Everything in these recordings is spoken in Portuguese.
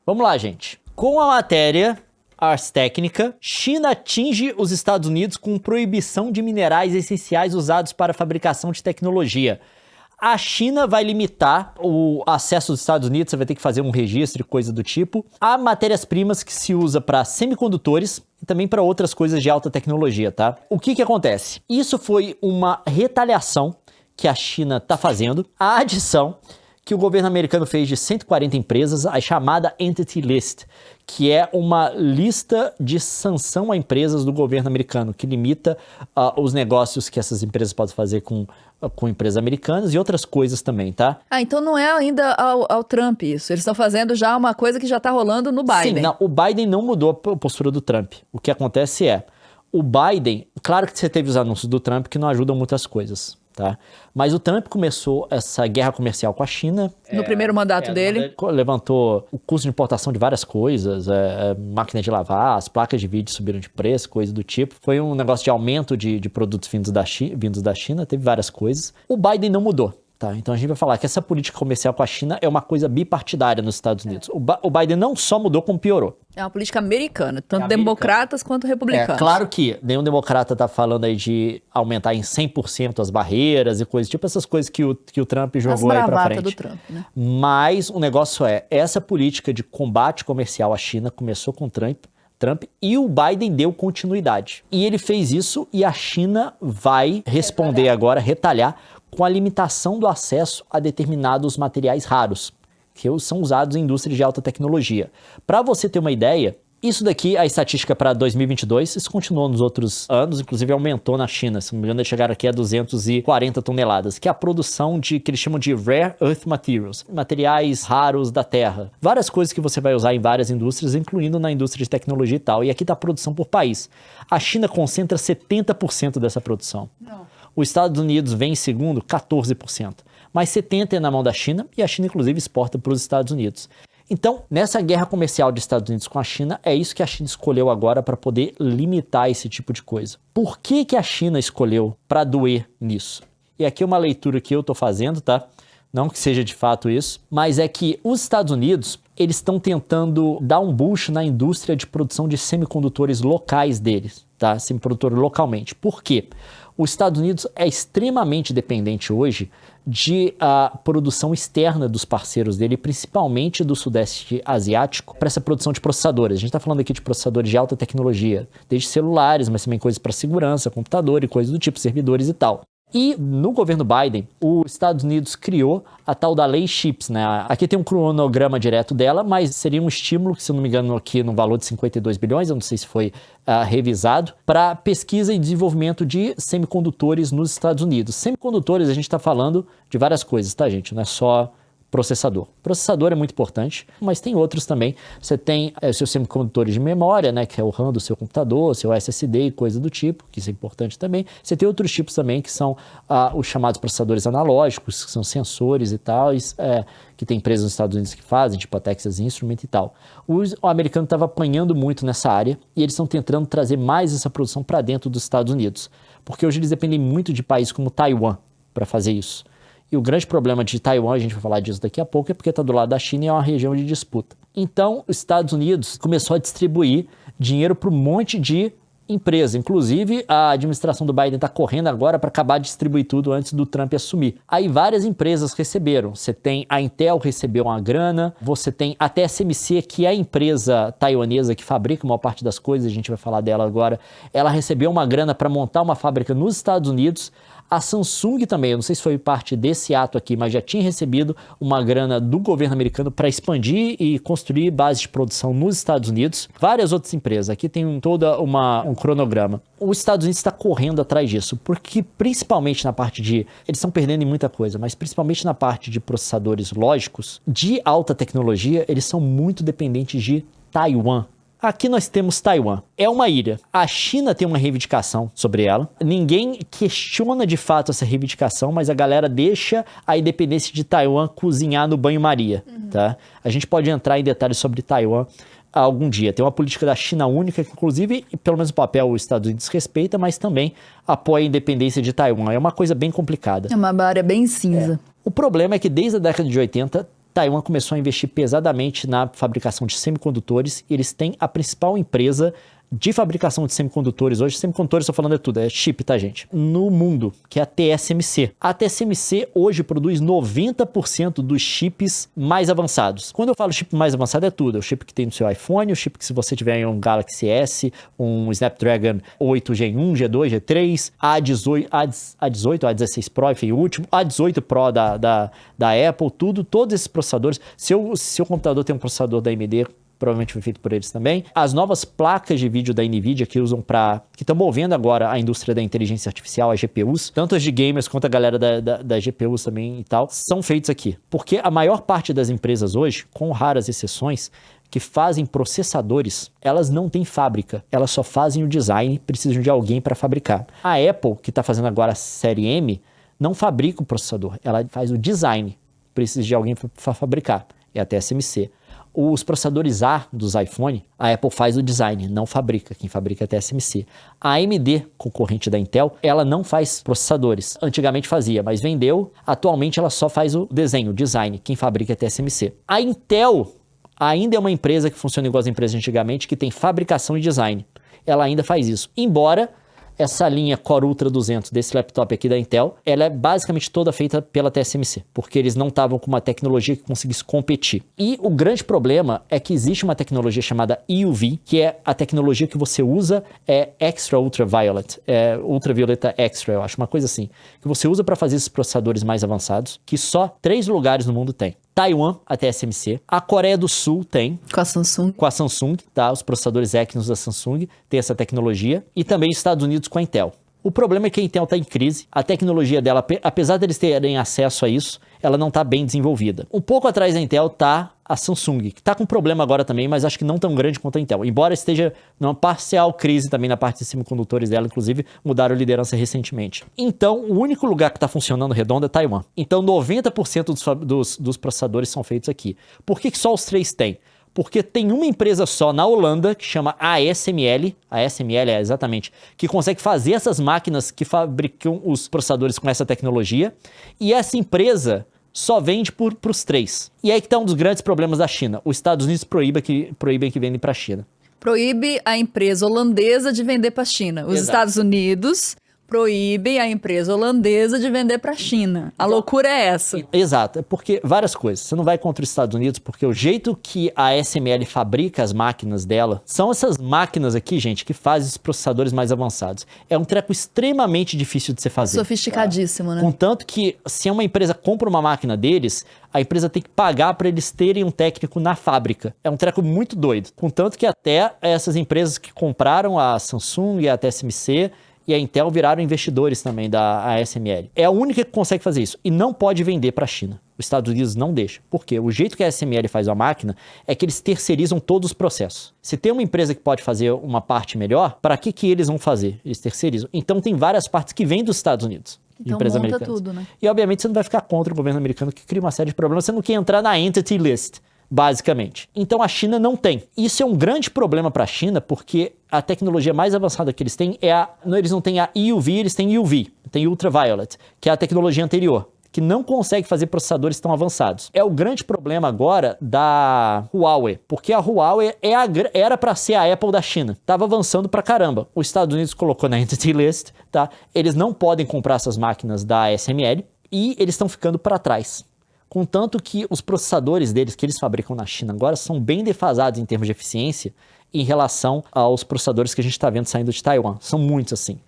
Vamos lá, gente. Com a matéria Ars Technica, China atinge os Estados Unidos com proibição de minerais essenciais usados para a fabricação de tecnologia. A China vai limitar o acesso dos Estados Unidos, você vai ter que fazer um registro e coisa do tipo, a matérias-primas que se usa para semicondutores e também para outras coisas de alta tecnologia, tá? O que acontece? Isso foi uma retaliação que a China está fazendo, a adição que o governo americano fez de 140 empresas, a chamada Entity List, que é uma lista de sanção a empresas do governo americano, que limita os negócios que essas empresas podem fazer com empresas americanas e outras coisas também, tá? Então não é ainda ao Trump isso. Eles estão fazendo já uma coisa que já está rolando no Biden. Sim, não, o Biden não mudou a postura do Trump. O que acontece é, o Biden, claro que você teve os anúncios do Trump que não ajudam muitas coisas, tá? Mas o Trump começou essa guerra comercial com a China. No primeiro mandato dele. Levantou o custo de importação de várias coisas, máquina de lavar, as placas de vídeo subiram de preço, coisa do tipo. Foi um negócio de aumento de produtos vindos da China, teve várias coisas. O Biden não mudou. Tá, então a gente vai falar que essa política comercial com a China é uma coisa bipartidária nos Estados Unidos. O Biden não só mudou, como piorou. É uma política americana, tanto democratas quanto republicanos. É claro que nenhum democrata tá falando aí de aumentar em 100% as barreiras e coisas, tipo essas coisas que o Trump jogou aí pra frente. Do Trump, né? Mas o negócio é, essa política de combate comercial à China começou com Trump e o Biden deu continuidade. E ele fez isso e a China vai responder agora, retalhar, com a limitação do acesso a determinados materiais raros, que são usados em indústrias de alta tecnologia. Para você ter uma ideia, isso daqui, a estatística para 2022, isso continuou nos outros anos, inclusive aumentou na China, se não me engano, eles chegaram aqui a 240 toneladas, que é a produção que eles chamam de Rare Earth Materials, materiais raros da Terra. Várias coisas que você vai usar em várias indústrias, incluindo na indústria de tecnologia e tal. E aqui está a produção por país. A China concentra 70% dessa produção. Não. Os Estados Unidos vem em segundo, 14%. Mas 70% é na mão da China e a China, inclusive, exporta para os Estados Unidos. Então, nessa guerra comercial dos Estados Unidos com a China, é isso que a China escolheu agora para poder limitar esse tipo de coisa. Por que a China escolheu para doer nisso? E aqui é uma leitura que eu estou fazendo, tá? Não que seja de fato isso, mas é que os Estados Unidos, eles estão tentando dar um boost na indústria de produção de semicondutores locais deles, tá? Semicondutor localmente. Por quê? Os Estados Unidos é extremamente dependente hoje de produção externa dos parceiros dele, principalmente do Sudeste Asiático, para essa produção de processadores. A gente está falando aqui de processadores de alta tecnologia, desde celulares, mas também coisas para segurança, computador e coisas do tipo, servidores e tal. E no governo Biden, os Estados Unidos criou a tal da Lei CHIPS, né? Aqui tem um cronograma direto dela, mas seria um estímulo, que se eu não me engano aqui no valor de 52 bilhões, eu não sei se foi revisado, para pesquisa e desenvolvimento de semicondutores nos Estados Unidos. Semicondutores, a gente está falando de várias coisas, tá, gente? Não é só processador. Processador é muito importante, mas tem outros também. Você tem os seus semicondutores de memória, né, que é o RAM do seu computador, seu SSD e coisa do tipo, que isso é importante também. Você tem outros tipos também, que são os chamados processadores analógicos, que são sensores e tal, que tem empresas nos Estados Unidos que fazem, tipo a Texas Instruments e tal. O americano estava apanhando muito nessa área e eles estão tentando trazer mais essa produção para dentro dos Estados Unidos, porque hoje eles dependem muito de países como Taiwan para fazer isso. E o grande problema de Taiwan, a gente vai falar disso daqui a pouco, é porque está do lado da China e é uma região de disputa. Então, os Estados Unidos começou a distribuir dinheiro para um monte de empresa. Inclusive, a administração do Biden está correndo agora para acabar de distribuir tudo antes do Trump assumir. Aí várias empresas receberam. Você tem a Intel recebeu uma grana, você tem a TSMC, que é a empresa taiwanesa que fabrica a maior parte das coisas, a gente vai falar dela agora. Ela recebeu uma grana para montar uma fábrica nos Estados Unidos. A Samsung também, eu não sei se foi parte desse ato aqui, mas já tinha recebido uma grana do governo americano para expandir e construir bases de produção nos Estados Unidos. Várias outras empresas, aqui tem todo um cronograma. Os Estados Unidos está correndo atrás disso, porque principalmente na parte eles estão perdendo em muita coisa, mas principalmente na parte de processadores lógicos, de alta tecnologia, eles são muito dependentes de Taiwan. Aqui nós temos Taiwan. É uma ilha. A China tem uma reivindicação sobre ela. Ninguém questiona de fato essa reivindicação, mas a galera deixa a independência de Taiwan cozinhar no banho-maria, tá? A gente pode entrar em detalhes sobre Taiwan algum dia. Tem uma política da China única que, inclusive, pelo menos o papel os Estados Unidos respeita, mas também apoia a independência de Taiwan. É uma coisa bem complicada. É uma área bem cinza. O problema é que desde a década de 80, Taiwan começou a investir pesadamente na fabricação de semicondutores e eles têm a principal empresa de fabricação de semicondutores hoje. Semicondutores, estou falando de tudo, é chip, tá, gente? No mundo, que é a TSMC. A TSMC hoje produz 90% dos chips mais avançados. Quando eu falo chip mais avançado, é tudo. É o chip que tem no seu iPhone, o chip que se você tiver em um Galaxy S, um Snapdragon 8 Gen 1, G2, G3, A18, A16 Pro, enfim, o último, A18 Pro da Apple, todos esses processadores. Se o seu computador tem um processador da AMD, provavelmente foi feito por eles também. As novas placas de vídeo da NVIDIA que estão movendo agora a indústria da inteligência artificial, as GPUs, tanto as de gamers quanto a galera da GPUs também e tal, são feitos aqui. Porque a maior parte das empresas hoje, com raras exceções, que fazem processadores, elas não têm fábrica, elas só fazem o design, precisam de alguém para fabricar. A Apple, que está fazendo agora a série M, não fabrica o processador, ela faz o design, precisa de alguém para fabricar, é a TSMC. Os processadores A dos iPhone, a Apple faz o design, não fabrica. Quem fabrica é a TSMC. A AMD, concorrente da Intel, ela não faz processadores. Antigamente fazia, mas vendeu. Atualmente ela só faz o desenho, o design. Quem fabrica é a TSMC. A Intel ainda é uma empresa que funciona igual as empresas de antigamente, que tem fabricação e design. Ela ainda faz isso. Embora essa linha Core Ultra 200 desse laptop aqui da Intel, ela é basicamente toda feita pela TSMC, porque eles não estavam com uma tecnologia que conseguisse competir. E o grande problema é que existe uma tecnologia chamada EUV, que é a tecnologia que você usa, Extra Ultraviolet, ultravioleta extra, eu acho, uma coisa assim, que você usa para fazer esses processadores mais avançados, que só 3 lugares no mundo tem. Taiwan, a TSMC. A Coreia do Sul tem. Com a Samsung. Com a Samsung, tá? Os processadores Exynos da Samsung tem essa tecnologia. E também os Estados Unidos com a Intel. O problema é que a Intel está em crise. A tecnologia dela, apesar deles terem acesso a isso, ela não está bem desenvolvida. Um pouco atrás da Intel está a Samsung, que está com problema agora também, mas acho que não tão grande quanto a Intel. Embora esteja numa parcial crise também na parte de semicondutores dela, inclusive mudaram a liderança recentemente. Então, o único lugar que está funcionando redondo é Taiwan. Então, 90% dos processadores são feitos aqui. Por que só os 3 têm? Porque tem uma empresa só na Holanda, que chama ASML, a ASML é exatamente, que consegue fazer essas máquinas que fabricam os processadores com essa tecnologia, e essa empresa só vende para os 3. E aí que está um dos grandes problemas da China. Os Estados Unidos proíbem que vendem para a China. Proíbe a empresa holandesa de vender para a China. Os Estados Unidos proíbem a empresa holandesa de vender para a China. A loucura é essa. Exato, é porque várias coisas. Você não vai contra os Estados Unidos, porque o jeito que a ASML fabrica as máquinas dela são essas máquinas aqui, gente, que fazem os processadores mais avançados. É um treco extremamente difícil de se fazer. Sofisticadíssimo, né? Contanto que, se uma empresa compra uma máquina deles, a empresa tem que pagar para eles terem um técnico na fábrica. É um treco muito doido. Contanto que até essas empresas que compraram a Samsung e a TSMC e a Intel viraram investidores também da ASML. É a única que consegue fazer isso. E não pode vender para a China. Os Estados Unidos não deixam. Por quê? O jeito que a ASML faz a máquina é que eles terceirizam todos os processos. Se tem uma empresa que pode fazer uma parte melhor, para que eles vão fazer? Eles terceirizam. Então tem várias partes que vêm dos Estados Unidos. Então empresas monta americanas. tudo, né? E obviamente você não vai ficar contra o governo americano, que cria uma série de problemas. Você não quer entrar na Entity List, basicamente. Então a China não tem. Isso é um grande problema para a China, porque a tecnologia mais avançada que eles têm eles não têm a EUV, eles têm UV, tem Ultraviolet, que é a tecnologia anterior, que não consegue fazer processadores tão avançados. É o grande problema agora da Huawei, porque a Huawei era para ser a Apple da China. Tava avançando pra caramba. Os Estados Unidos colocou na Entity List, tá? Eles não podem comprar essas máquinas da ASML e eles estão ficando para trás. Contanto que os processadores deles que eles fabricam na China agora são bem defasados em termos de eficiência em relação aos processadores que a gente está vendo saindo de Taiwan. São muitos assim.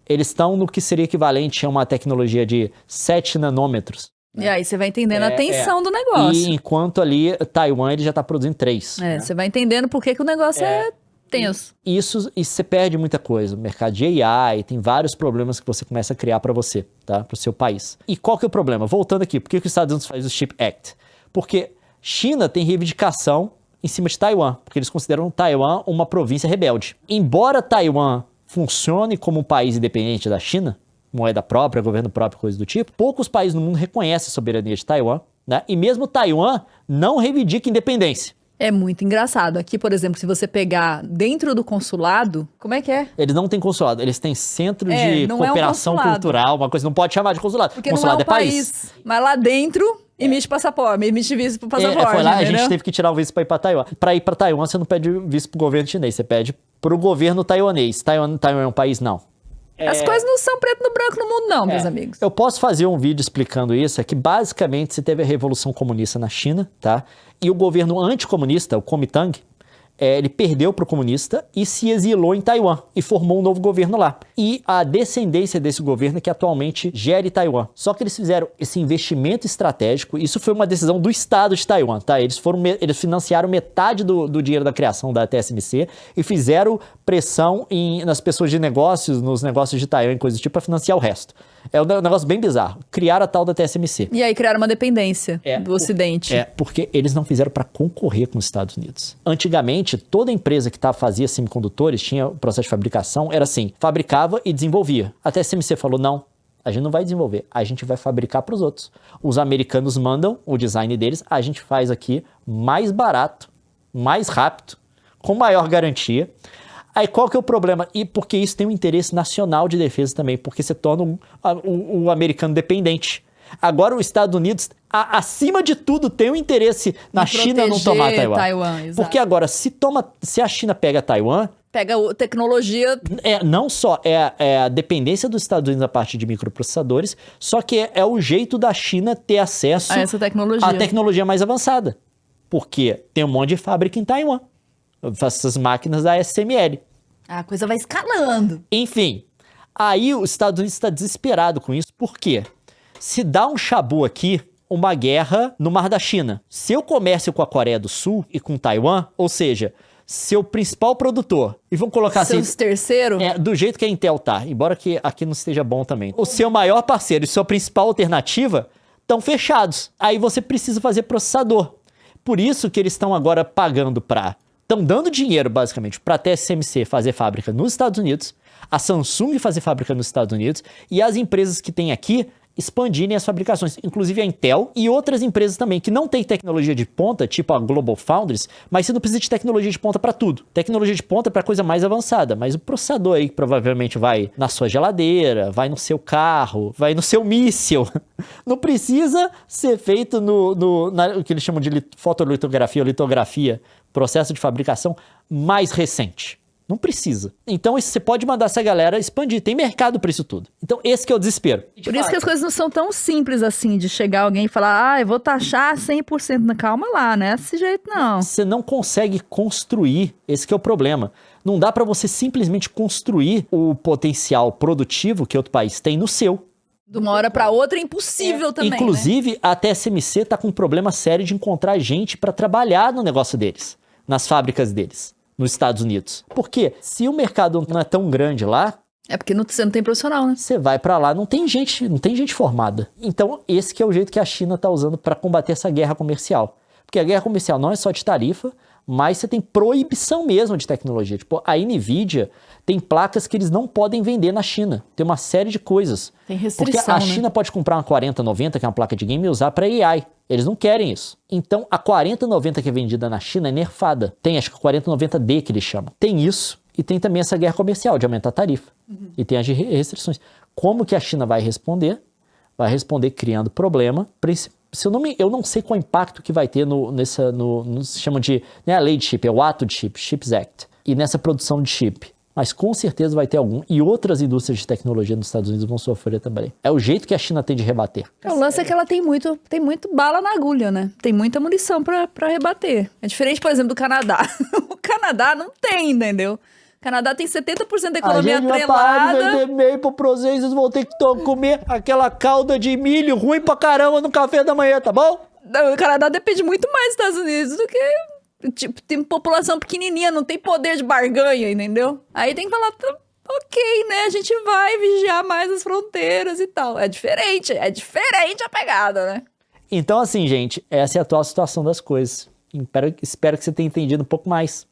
Eles estão no que seria equivalente a uma tecnologia de 7 nanômetros. E aí você vai entendendo a tensão do negócio. E enquanto ali, Taiwan ele já está produzindo 3. Você vai entendendo por que o negócio é tenso. Isso você perde muita coisa. O mercado de AI, tem vários problemas que você começa a criar para você, tá? Para o seu país. E qual que é o problema? Voltando aqui, por que os Estados Unidos faz o Chip Act? Porque China tem reivindicação em cima de Taiwan, porque eles consideram Taiwan uma província rebelde. Embora Taiwan funcione como um país independente da China, moeda própria, governo próprio, coisa do tipo, poucos países no mundo reconhecem a soberania de Taiwan, né? E mesmo Taiwan não reivindica independência. É muito engraçado. Aqui, por exemplo, se você pegar dentro do consulado, como é que é? Eles não têm consulado, eles têm centro de cooperação cultural, uma coisa, não pode chamar de consulado. Porque consulado não é um país. Mas lá dentro Emite passaporte, emite visto pro passaporte, foi lá, a entendeu? gente teve que tirar o visto para ir para Taiwan. Para ir para Taiwan, você não pede visto pro governo chinês, você pede pro governo taiwanês. Taiwan é um país? Não. As coisas não são preto no branco no mundo, não, meus amigos. Eu posso fazer um vídeo explicando isso, é que basicamente você teve a Revolução Comunista na China, tá? E o governo anticomunista, o Kuomintang, ele perdeu para o comunista e se exilou em Taiwan e formou um novo governo lá. E a descendência desse governo é que atualmente gere Taiwan. Só que eles fizeram esse investimento estratégico, isso foi uma decisão do Estado de Taiwan, tá? Eles financiaram metade do dinheiro da criação da TSMC e fizeram pressão nas pessoas de negócios, nos negócios de Taiwan, coisas do tipo, para financiar o resto. É um negócio bem bizarro. Criaram a tal da TSMC. E aí criaram uma dependência do Ocidente. Porque eles não fizeram para concorrer com os Estados Unidos. Antigamente, toda empresa que fazia semicondutores, tinha o processo de fabricação, era assim, fabricava e desenvolvia. A TSMC falou, não, a gente não vai desenvolver, a gente vai fabricar para os outros. Os americanos mandam o design deles, a gente faz aqui mais barato, mais rápido, com maior garantia. Aí qual que é o problema? E porque isso tem um interesse nacional de defesa também, porque você torna o americano dependente. Agora os Estados Unidos, acima de tudo, tem um interesse na China não tomar Taiwan. Porque agora, se a China pega Taiwan... Pega tecnologia... Não só é a dependência dos Estados Unidos a partir de microprocessadores, só que é o jeito da China ter acesso a essa tecnologia. À tecnologia mais avançada. Porque tem um monte de fábrica em Taiwan. Essas máquinas da SML. A coisa vai escalando. Enfim, aí os Estados Unidos está desesperado com isso. Por quê? Se dá um chabu aqui, uma guerra no Mar da China. Seu comércio com a Coreia do Sul e com Taiwan, ou seja, seu principal produtor, e vamos colocar assim... Seus terceiro? Do jeito que a Intel tá, embora que aqui não esteja bom também. O seu maior parceiro e sua principal alternativa estão fechados. Aí você precisa fazer processador. Por isso que eles estão agora pagando estão dando dinheiro, basicamente, para a TSMC fazer fábrica nos Estados Unidos, a Samsung fazer fábrica nos Estados Unidos e as empresas que tem aqui expandirem as fabricações, inclusive a Intel e outras empresas também, que não têm tecnologia de ponta, tipo a Global Foundries, mas você não precisa de tecnologia de ponta para tudo. Tecnologia de ponta é para coisa mais avançada, mas o processador aí provavelmente vai na sua geladeira, vai no seu carro, vai no seu míssil. Não precisa ser feito no que eles chamam de fotolitografia ou litografia, processo de fabricação mais recente. Não precisa. Então você pode mandar essa galera expandir. Tem mercado para isso tudo. Então esse que é o desespero. Por isso que as coisas não são tão simples assim, de chegar alguém e falar, eu vou taxar 100%. Calma lá, não é desse jeito não. Você não consegue construir, esse que é o problema. Não dá para você simplesmente construir o potencial produtivo que outro país tem no seu. De uma hora para outra é impossível também, inclusive, né? A TSMC tá com um problema sério de encontrar gente para trabalhar no negócio deles, nas fábricas deles, nos Estados Unidos. Porque se o mercado não é tão grande lá... É porque você não tem profissional, né? Você vai para lá, não tem gente formada. Então, esse que é o jeito que a China tá usando para combater essa guerra comercial. Porque a guerra comercial não é só de tarifa, mas você tem proibição mesmo de tecnologia. Tipo, a NVIDIA tem placas que eles não podem vender na China. Tem uma série de coisas. Tem restrição, porque a China pode comprar uma 4090, que é uma placa de game, e usar para AI. Eles não querem isso. Então, a 4090 que é vendida na China é nerfada. Tem, acho que 4090D que eles chamam. Tem isso e tem também essa guerra comercial de aumentar a tarifa. E tem as restrições. Como que a China vai responder? Vai responder criando problema. Eu não sei qual impacto que vai ter se chama de... Não é a lei de chip, é o ato de chip, Chips Act. E nessa produção de chip. Mas com certeza vai ter algum. E outras indústrias de tecnologia nos Estados Unidos vão sofrer também. É o jeito que a China tem de rebater. O lance é que ela tem muito bala na agulha, né? Tem muita munição pra rebater. É diferente, por exemplo, do Canadá. O Canadá não tem, entendeu? O Canadá tem 70% da economia atrelada. A gente vai parar de vender Maple pra vocês, vocês vão ter que comer aquela calda de milho ruim pra caramba no café da manhã, tá bom? O Canadá depende muito mais dos Estados Unidos do que... Tipo, tem população pequenininha, não tem poder de barganha, entendeu? Aí tem que falar, ok, né? A gente vai vigiar mais as fronteiras e tal. É diferente a pegada, né? Então, assim, gente, essa é a atual situação das coisas. Espero que você tenha entendido um pouco mais.